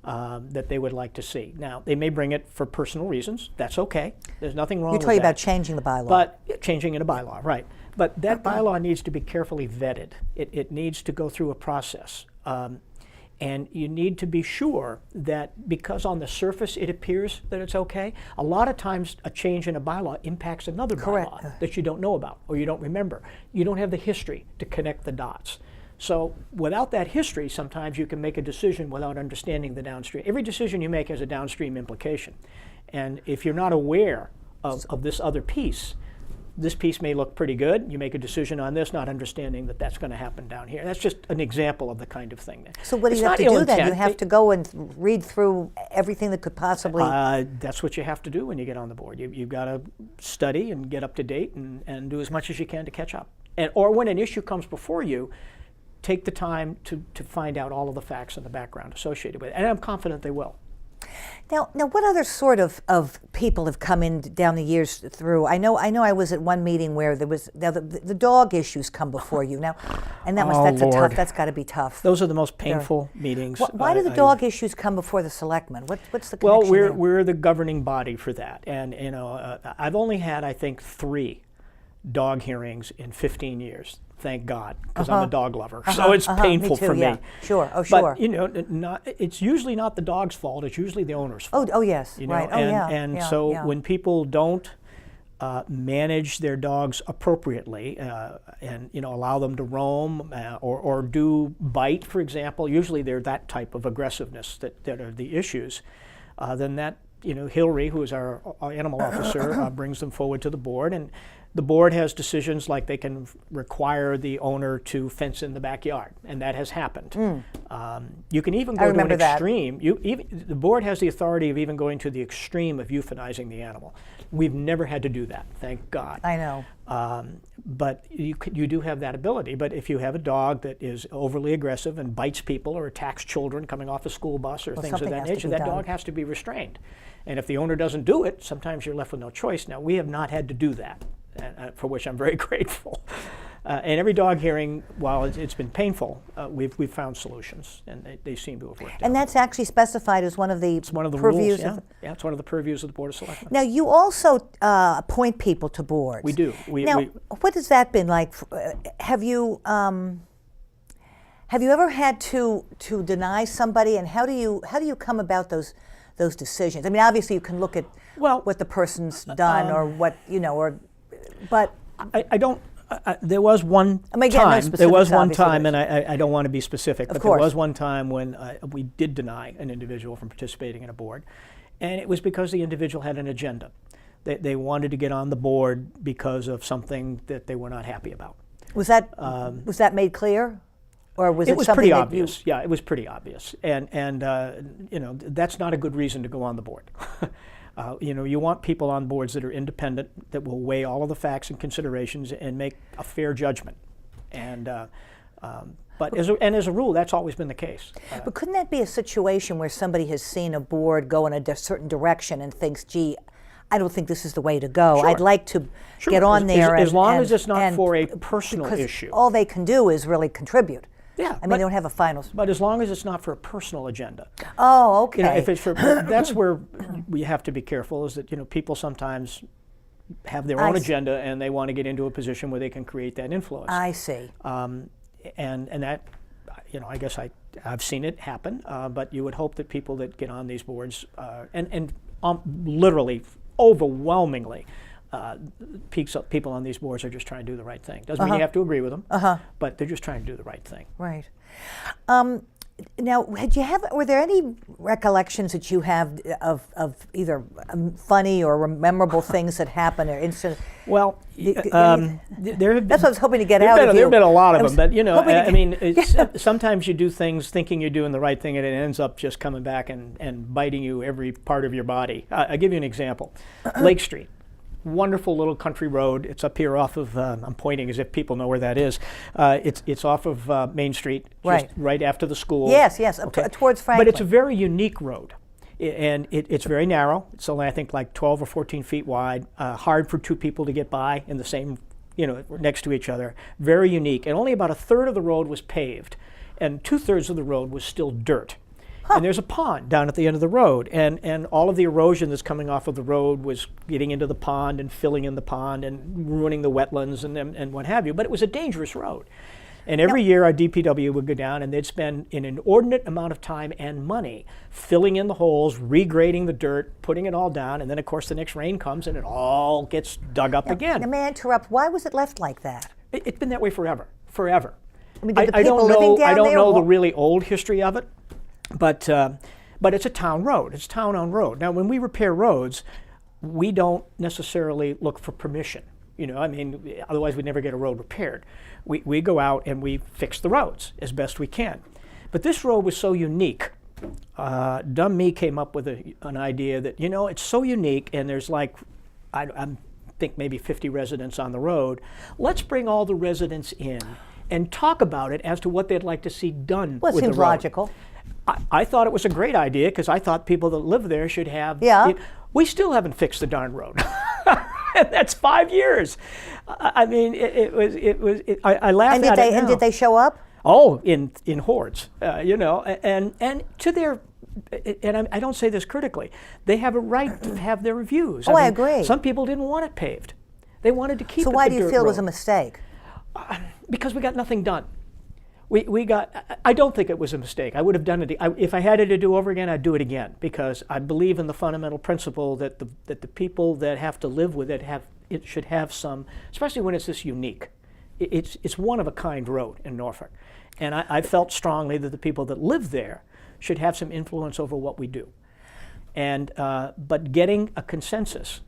that they would like to see. Now, they may bring it for personal reasons. That's okay. There's nothing wrong with that. You're talking about changing the bylaw. But changing in a bylaw, right. But that bylaw needs to be carefully vetted. It needs to go through a process. And you need to be sure that because on the surface it appears that it's okay, a lot of times a change in a bylaw impacts another bylaw that you don't know about or you don't remember. You don't have the history to connect the dots. So without that history, sometimes you can make a decision without understanding the downstream. Every decision you make has a downstream implication. And if you're not aware of this other piece, this piece may look pretty good. You make a decision on this, not understanding that that's going to happen down here. That's just an example of the kind of thing. So what do you have to do then? You have to go and read through everything that could possibly... That's what you have to do when you get on the board. You've got to study and get up to date and do as much as you can to catch up. Or when an issue comes before you, take the time to find out all of the facts and the background associated with it. And I'm confident they will. Now, what other sort of people have come in down the years through? I know I was at one meeting where there was the dog issues come before you now, and that's got to be tough. Those are the most painful meetings. Why do the dog issues come before the selectmen? What's the connection? Well, there? we're the governing body for that, and I've only had I think 3 dog hearings in 15 years. Thank God, because I'm a dog lover, so it's painful for me. Yeah. Sure, sure. But it's usually not the dog's fault; it's usually the owner's fault. Oh yes, right. And when people don't manage their dogs appropriately and allow them to roam or do bite, for example, usually they're that type of aggressiveness that are the issues. Then that Hillary, who is our animal officer, brings them forward to the board, and the board has decisions like they can require the owner to fence in the backyard, and that has happened. You can even go to an extreme. The board has the authority of even going to the extreme of euthanizing the animal. We've never had to do that, thank God. I know. But you do have that ability. But if you have a dog that is overly aggressive and bites people or attacks children coming off a school bus or things of that nature, that dog has to be restrained. And if the owner doesn't do it, sometimes you're left with no choice. Now, we have not had to do that, for which I'm very grateful. And every dog hearing, while it's been painful, we've found solutions, and they seem to have worked out. And that's actually specified as one of the purviews. Yeah, it's one of the purviews of the Board of Selectmen. Now, you also appoint people to boards. We do. What has that been like? Have you ever had to deny somebody, and how do you come about those decisions? I mean, obviously you can look at what the person's done or what but I don't. There was one time. There was one time, and I don't want to be specific, but there was one time when we did deny an individual from participating in a board, and it was because the individual had an agenda. They wanted to get on the board because of something that they were not happy about. Was that made clear, or was it was something pretty obvious? Yeah, it was pretty obvious, and that's not a good reason to go on the board. You want people on boards that are independent, that will weigh all of the facts and considerations and make a fair judgment. But as a rule, that's always been the case. But couldn't that be a situation where somebody has seen a board go in a certain direction and thinks, gee, I don't think this is the way to go. Sure. I'd like to get on there. As long as it's not for a personal issue. All they can do is really contribute. Yeah, I mean, they don't have a final. But as long as it's not for a personal agenda. Oh, okay. If it's for, that's where we have to be careful. Is that people sometimes have their own agenda, and they want to get into a position where they can create that influence. I see. And that, I guess I've seen it happen, but you would hope that people that get on these boards, and literally, overwhelmingly, people on these boards are just trying to do the right thing. Doesn't mean you have to agree with them, but they're just trying to do the right thing. Right. Now, were there any recollections that you have of either funny or memorable things that happened or incidents? Well, there have that's what I was hoping to get out of you. There have been a lot of them, but sometimes you do things thinking you're doing the right thing, and it ends up just coming back and biting you every part of your body. I'll give you an example. Lake Street. Wonderful little country road. It's up here off of, I'm pointing as if people know where that is. It's off of Main Street, just right after the school. Yes, towards Franklin. But it's a very unique road. And it's very narrow. It's only, I think, like 12 or 14 feet wide. Hard for two people to get by in the same, next to each other. Very unique. And only about a third of the road was paved. And 2/3 of the road was still dirt. And there's a pond down at the end of the road, and all of the erosion that's coming off of the road was getting into the pond and filling in the pond and ruining the wetlands and what have you. But it was a dangerous road. And every year our DPW would go down and they'd spend an inordinate amount of time and money filling in the holes, regrading the dirt, putting it all down, and then of course the next rain comes and it all gets dug up again. Now, may I interrupt? Why was it left like that? It's been that way forever. I mean, did the people living down there? I don't know the really old history of it. But it's a town road. It's town-owned road. Now, when we repair roads, we don't necessarily look for permission. Otherwise we'd never get a road repaired. We go out and we fix the roads as best we can. But this road was so unique. Dumb me came up with an idea that, it's so unique, and there's like, I think maybe 50 residents on the road. Let's bring all the residents in and talk about it as to what they'd like to see done with the road. Well, it seems logical. I thought it was a great idea because I thought people that live there should have. Yeah. We still haven't fixed the darn road. That's 5 years. I mean, I laughed at it now. And did they show up? Oh, in hordes, and to their, and I don't say this critically, they have a right to have their views. I agree. Some people didn't want it paved. They wanted to keep it So why do you feel it was a mistake? Because we got nothing done. I don't think it was a mistake. I would have done it. If I had it to do over again, I'd do it again, because I believe in the fundamental principle that the people that have to live with it should have some, especially when it's this unique. It's one of a kind road in Norfolk. And I felt strongly that the people that live there should have some influence over what we do. And but getting a consensus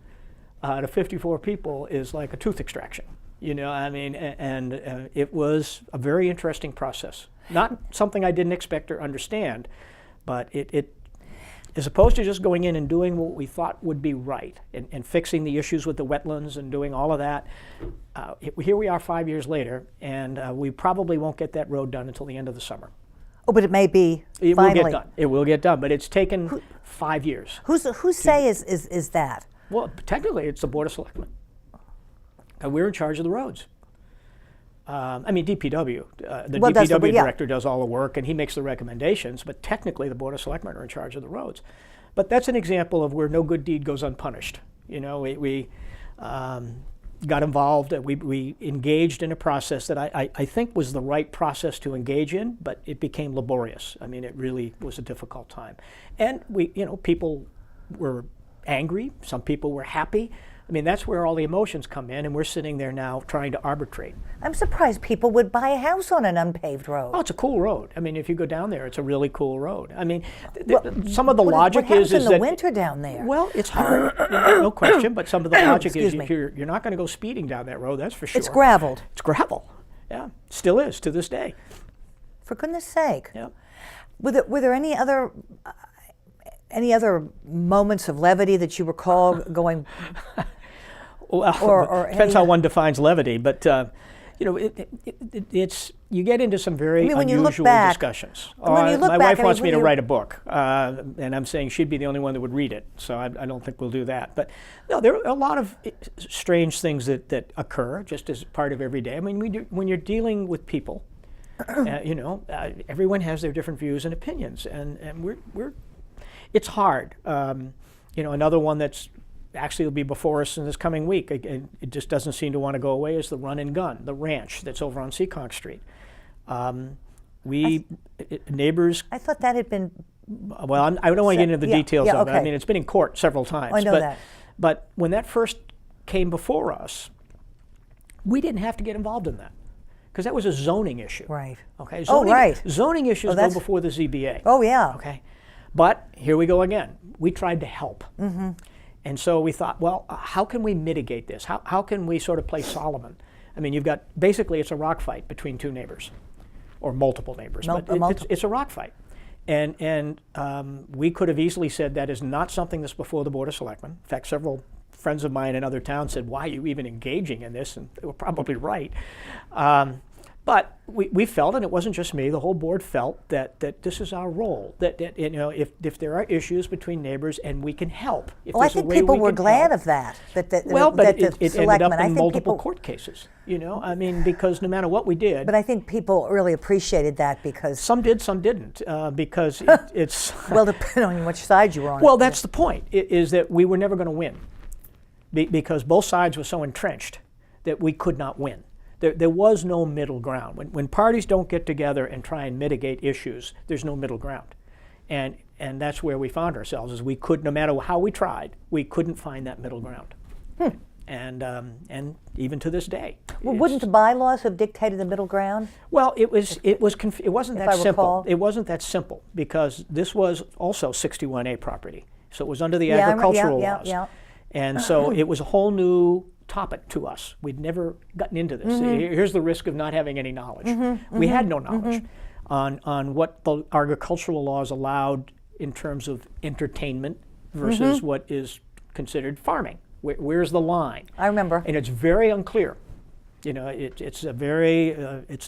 out of 54 people is like a tooth extraction. And it was a very interesting process. Not something I didn't expect or understand, but it as opposed to just going in and doing what we thought would be right and fixing the issues with the wetlands and doing all of that, here we are 5 years later, and we probably won't get that road done until the end of the summer. Oh, but it may be It finally. will get done. It will get done, but it's taken 5 years. Whose say is that? Well, technically, it's the Board of Selectmen. We're in charge of the roads. DPW. The DPW director does all the work, and he makes the recommendations, but technically the Board of Selectmen are in charge of the roads. But that's an example of where no good deed goes unpunished. We got involved, we engaged in a process that I think was the right process to engage in, but it became laborious. It really was a difficult time. And people were angry, some people were happy. That's where all the emotions come in, and we're sitting there now trying to arbitrate. I'm surprised people would buy a house on an unpaved road. Oh, it's a cool road. If you go down there, it's a really cool road. Some of the logic is in that the winter down there. Well, it's hard, no question. But some of the logic is you're not going to go speeding down that road. That's for sure. It's graveled. It's gravel. Yeah, still is to this day. For goodness sake. Yeah. Were there any other moments of levity that you recall going? Well, depends how one defines levity, but it's you get into some very unusual discussions. My wife wants me to write a book, and I'm saying she'd be the only one that would read it, so I don't think we'll do that. But no, there are a lot of strange things that occur just as part of every day. When you're dealing with people, everyone has their different views and opinions, and it's hard. Another one that's actually will be before us in this coming week. It just doesn't seem to want to go away, is the Run and Gun, the ranch that's over on Seekonk Street. Neighbors. I thought that had been. Well, I don't want to get into the details of it. I mean, it's been in court several times. I know that. But when that first came before us, we didn't have to get involved in that because that was a zoning issue. Right. Okay. Right. Zoning issues go before the ZBA. Oh, yeah. Okay. But here we go again. We tried to help. Mm-hmm. And so we thought, well, how can we mitigate this? How can we sort of play Solomon? I mean, you've got, basically it's a rock fight between two neighbors or multiple neighbors. It's a rock fight. And we could have easily said that is not something that's before the Board of Selectmen. In fact, several friends of mine in other towns said, why are you even engaging in this? And they were probably right. But we felt, and it wasn't just me, the whole board felt that this is our role. That if there are issues between neighbors and we can help. Well, I think people were glad of that. But it ended up in multiple court cases. I mean, because no matter what we did. But I think people really appreciated that because. Some did, some didn't, because it's. Well, depending on which side you were on. Well, that's the point, is that we were never going to win. Because both sides were so entrenched that we could not win. There was no middle ground. When parties don't get together and try and mitigate issues, there's no middle ground. And that's where we found ourselves, is we could, no matter how we tried, we couldn't find that middle ground. And even to this day. Well, wouldn't the bylaws have dictated the middle ground? Well, it wasn't that simple. Recall. It wasn't that simple because this was also 61A property. So it was under the agricultural laws. Yeah. And so it was a whole new topic to us. We'd never gotten into this. Here's the risk of not having any knowledge. We had no knowledge on what the agricultural laws allowed in terms of entertainment versus what is considered farming. Where's the line? I remember. And it's very unclear. It's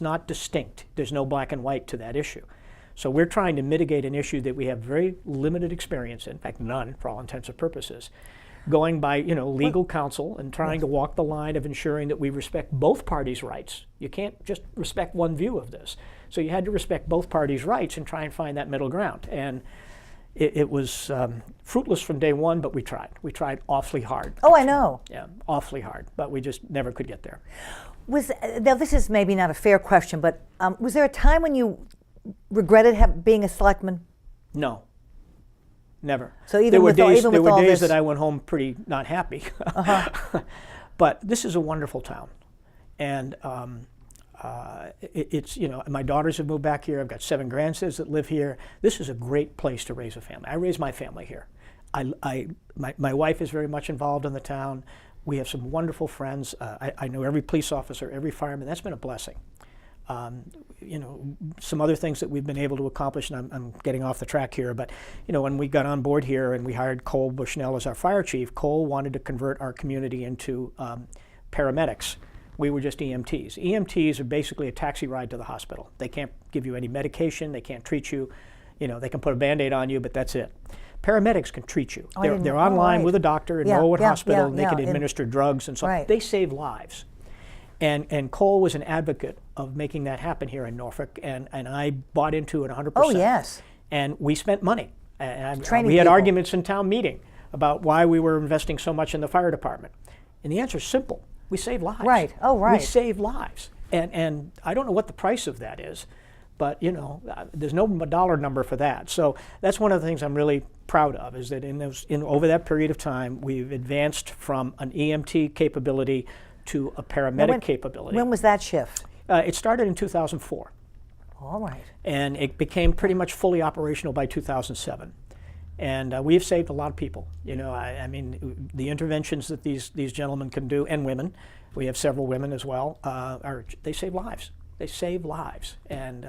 not distinct. There's no black and white to that issue. So we're trying to mitigate an issue that we have very limited experience in fact, none for all intents and purposes. Going by legal counsel and trying to walk the line of ensuring that we respect both parties' rights. You can't just respect one view of this. So you had to respect both parties' rights and try and find that middle ground. And it was fruitless from day one, but we tried. We tried awfully hard. Oh, I know. Yeah, awfully hard, but we just never could get there. Now, this is maybe not a fair question, but was there a time when you regretted being a selectman? No. Never. So there were days that I went home pretty not happy. But this is a wonderful town, and it's my daughters have moved back here. I've got 7 grandsons that live here. This is a great place to raise a family. I raised my family here. My wife is very much involved in the town. We have some wonderful friends. I know every police officer, every fireman. That's been a blessing. Some other things that we've been able to accomplish, and I'm getting off the track here, but when we got on board here and we hired Cole Bushnell as our fire chief, Cole wanted to convert our community into paramedics. We were just EMTs. EMTs are basically a taxi ride to the hospital. They can't give you any medication, they can't treat you, they can put a Band-Aid on you, but that's it. Paramedics can treat you. They're online with a doctor in Norwood Hospital, and they can administer drugs and so on. They save lives. And Cole was an advocate of making that happen here in Norfolk, and I bought into it 100%. Oh, yes. And we spent money. And we had arguments in town meeting about why we were investing so much in the fire department. And the answer is simple. We save lives. Right. Oh, right. We save lives. And I don't know what the price of that is, but there's no dollar number for that. So that's one of the things I'm really proud of, is that over that period of time, we've advanced from an EMT capability to a paramedic capability. When was that shift? It started in 2004. All right. And it became pretty much fully operational by 2007. And we have saved a lot of people. I mean, the interventions that these gentlemen can do, and women, we have several women as well, they save lives. They save lives. And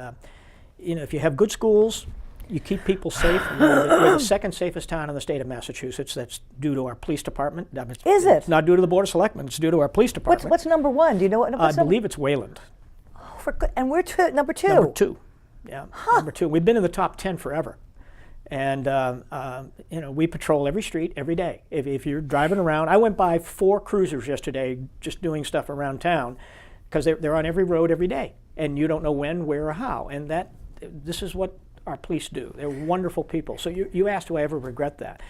if you have good schools, you keep people safe. We're the second safest town in the state of Massachusetts. That's due to our police department. Is it? It's not due to the Board of Selectmen. It's due to our police department. What's number one? Do you know what number? I believe it's Wayland. Oh, and we're number 2. Number 2. Yeah. Number 2. We've been in the top 10 forever. And we patrol every street every day. If you're driving around, I went by 4 cruisers yesterday just doing stuff around town, because they're on every road every day, and you don't know when, where, or how. And this is what our police do. They're wonderful people. So you asked, do I ever regret that?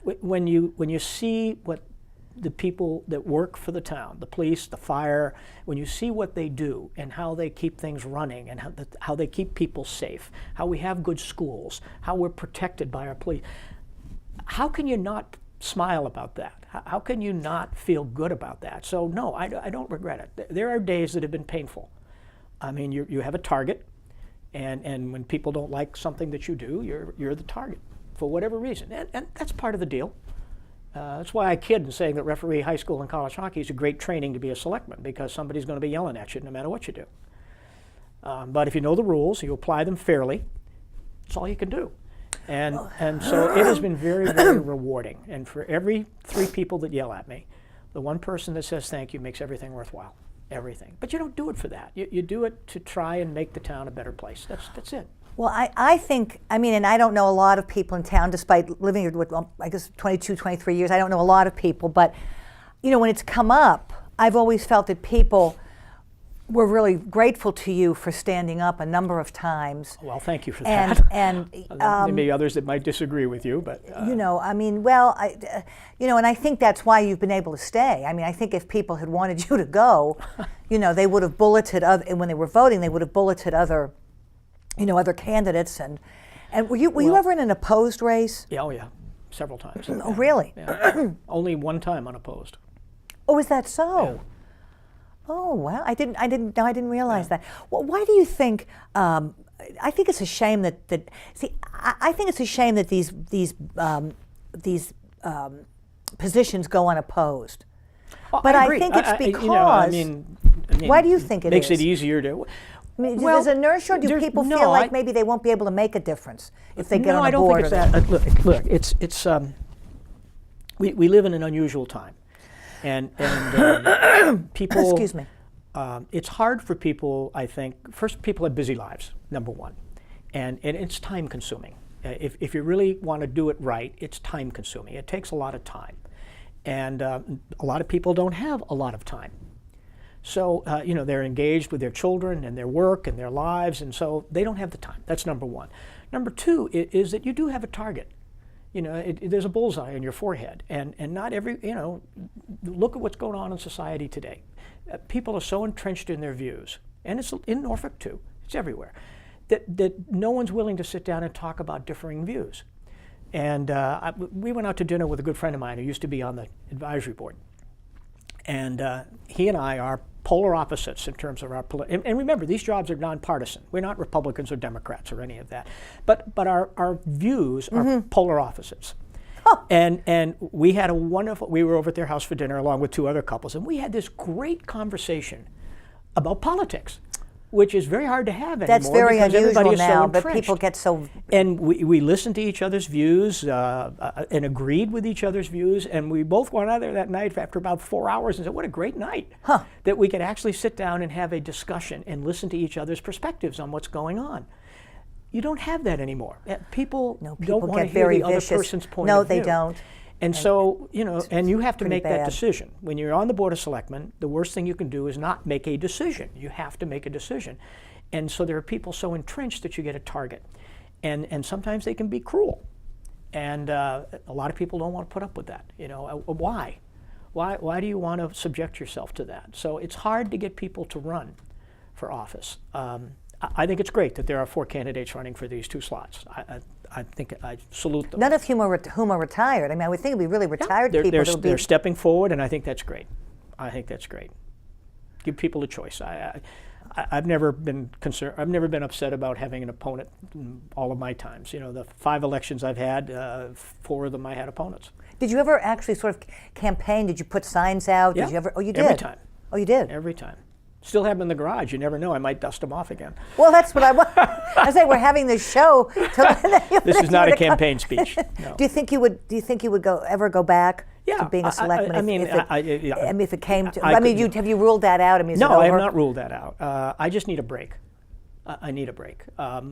When you see what the people that work for the town, the police, the fire, when you see what they do and how they keep things running and how they keep people safe, how we have good schools, how we're protected by our police, how can you not smile about that? How can you not feel good about that? So no, I don't regret it. There are days that have been painful. I mean, you have a target, and when people don't like something that you do, you're the target for whatever reason, and that's part of the deal. That's why I kid in saying that referee high school and college hockey is a great training to be a selectman, because somebody's going to be yelling at you no matter what you do. But if you know the rules, you apply them fairly, that's all you can do. And so it has been very, very rewarding. And for every 3 people that yell at me, the one person that says thank you makes everything worthwhile. Everything. But you don't do it for that. You do it to try and make the town a better place. That's it. Well, I think, I mean, and I don't know a lot of people in town, despite living here with, I guess, 22, 23 years. I don't know a lot of people. But, you know, when it's come up, I've always felt that people were really grateful to you for standing up a number of times. Well, thank you for that. And there may be others that might disagree with you, but you know, I mean, well, you know, and I think that's why you've been able to stay. I mean, I think if people had wanted you to go, you know, they would have bulleted and when they were voting, they would have bulleted other, you know, other candidates. And were you ever in an opposed race? Yeah, oh yeah, several times. Oh, really? Yeah. Only one time unopposed. Oh, is that so? Yeah. Oh well, I didn't realize that. Well, why do you think? I think it's a shame that I think it's a shame that these positions go unopposed. Well, but I agree. think it's because. You know, I mean, why do you think it makes is? it easier to? I mean, well, does inertia, or do people feel like maybe they won't be able to make a difference if they get on a board? No, I don't think it's that. Look, it's we live in an unusual time. And people. Excuse me. It's hard for people, I think. First, people have busy lives, number one, and it's time consuming. If you really want to do it right, it's time consuming. It takes a lot of time, and a lot of people don't have a lot of time. So you know, they're engaged with their children and their work and their lives, and so they don't have the time. That's number one. Number two is that you do have a target. You know, there's a bullseye on your forehead, and not every, you know, look at what's going on in society today. People are so entrenched in their views, and it's in Norfolk too, it's everywhere, that no one's willing to sit down and talk about differing views. And we went out to dinner with a good friend of mine who used to be on the advisory board. And he and I are polar opposites in terms of our and remember, these jobs are nonpartisan. We're not Republicans or Democrats or any of that. But our views are polar opposites. Oh. And we had we were over at their house for dinner along with 2 other couples, and we had this great conversation about politics, which is very hard to have anymore. That's very unusual now, but people get so... And we listened to each other's views and agreed with each other's views, and we both went out there that night after about 4 hours and said, what a great night, that we could actually sit down and have a discussion and listen to each other's perspectives on what's going on. You don't have that anymore. People don't want to hear the other person's point of view. No, they don't. And so, you know, and you have to make bad. that decision. When you're on the Board of Selectmen, the worst thing you can do is not make a decision. You have to make a decision. And so there are people so entrenched that you get a target. And sometimes they can be cruel. And a lot of people don't want to put up with that. You know, why? Why do you want to subject yourself to that? So it's hard to get people to run for office. I think it's great that there are 4 candidates running for these 2 slots. I think I salute them. None of whom are retired. I mean, I would think it'd be really retired people. They're stepping forward, and I think that's great. I think that's great. Give people a choice. I've never been concerned. I've never been upset about having an opponent in all of my times. You know, the 5 elections I've had, 4 of them I had opponents. Did you ever actually sort of campaign? Did you put signs out? Yeah. Did you ever? Oh, you did. Every time. Oh, you did. Every time. Still have them in the garage. You never know. I might dust them off again. Well, that's what I want. I say we're having this show. This is not a campaign speech. No. Do you think you would ever go back to being a selectman? If it came to, have you ruled that out? I mean, no, I have not ruled that out. I just need a break. I need a break.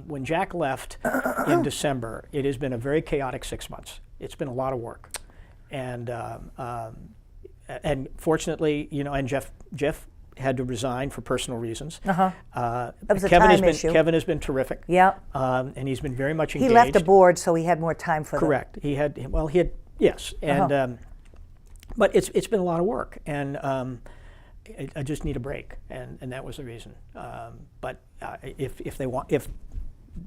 When Jack left in December, it has been a very chaotic 6 months. It's been a lot of work, and fortunately, you know, and Jeff had to resign for personal reasons. That was a time issue. Kevin has been terrific. Yeah. And he's been very much engaged. He left the board, so he had more time for Correct. He had yes, and but it's been a lot of work, and I just need a break, and that was the reason. But if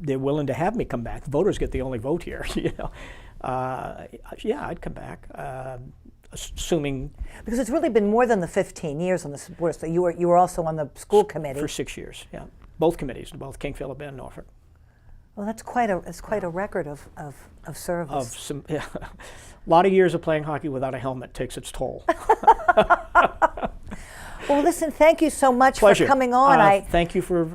they're willing to have me come back, voters get the only vote here. Yeah, I'd come back, assuming because it's really been more than the 15 years on this board. So you were also on the school committee for 6 years. Yeah, both committees, both King Philip and Norfolk. Well, that's quite a record of service. A lot of years of playing hockey without a helmet takes its toll. Well, listen, thank you so much Pleasure. for coming on. Thank you for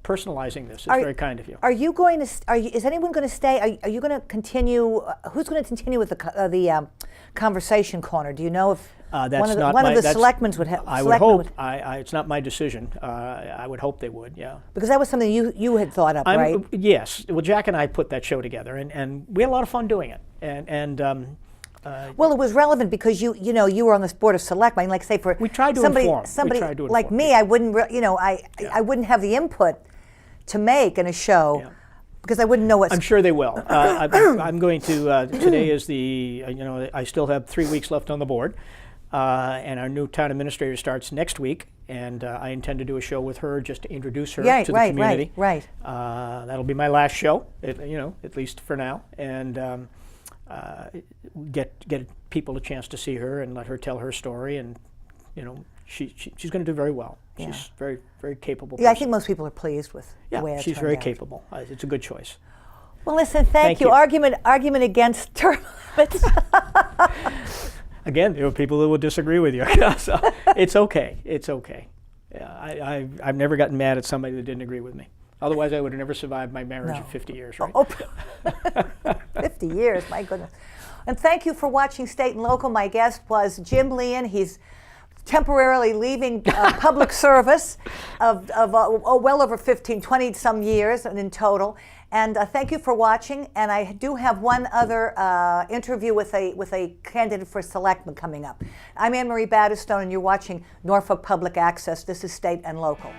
personalizing this. It's very kind of you. Are you going to? Is anyone going to stay? Are you going to continue? Who's going to continue with the conversation corner? Do you know if one of the selectmen would have? I would hope. It's not my decision. I would hope they would. Yeah. Because that was something you had thought up, right? Yes. Well, Jack and I put that show together, and we had a lot of fun doing it. Well, it was relevant because you were on this Board of Selectmen. Like, say, for we tried to somebody inform. Like me, I wouldn't. I wouldn't have the input to make in a show because I wouldn't know what. I'm sure they will. I'm going to. Today is I still have 3 weeks left on the board, and our new town administrator starts next week, and I intend to do a show with her just to introduce her to the community. Right. That'll be my last show, at least for now, and. Get people a chance to see her and let her tell her story, and she's going to do very well. Yeah. She's very, very capable. Yeah, person. I think most people are pleased with the way it she's very out. Capable. It's a good choice. Well, listen, thank you. Argument against term limits. Again, there are people who will disagree with you, so it's okay. It's okay. Yeah, I've never gotten mad at somebody that didn't agree with me. Otherwise, I would have never survived my marriage of 50 years, right? 50 years, my goodness. And thank you for watching State and Local. My guest was Jim Lehan. He's temporarily leaving public service of well over 20 some years and in total. And thank you for watching. And I do have one other interview with a candidate for selectman coming up. I'm Anne Marie Battistone, and you're watching Norfolk Public Access. This is State and Local.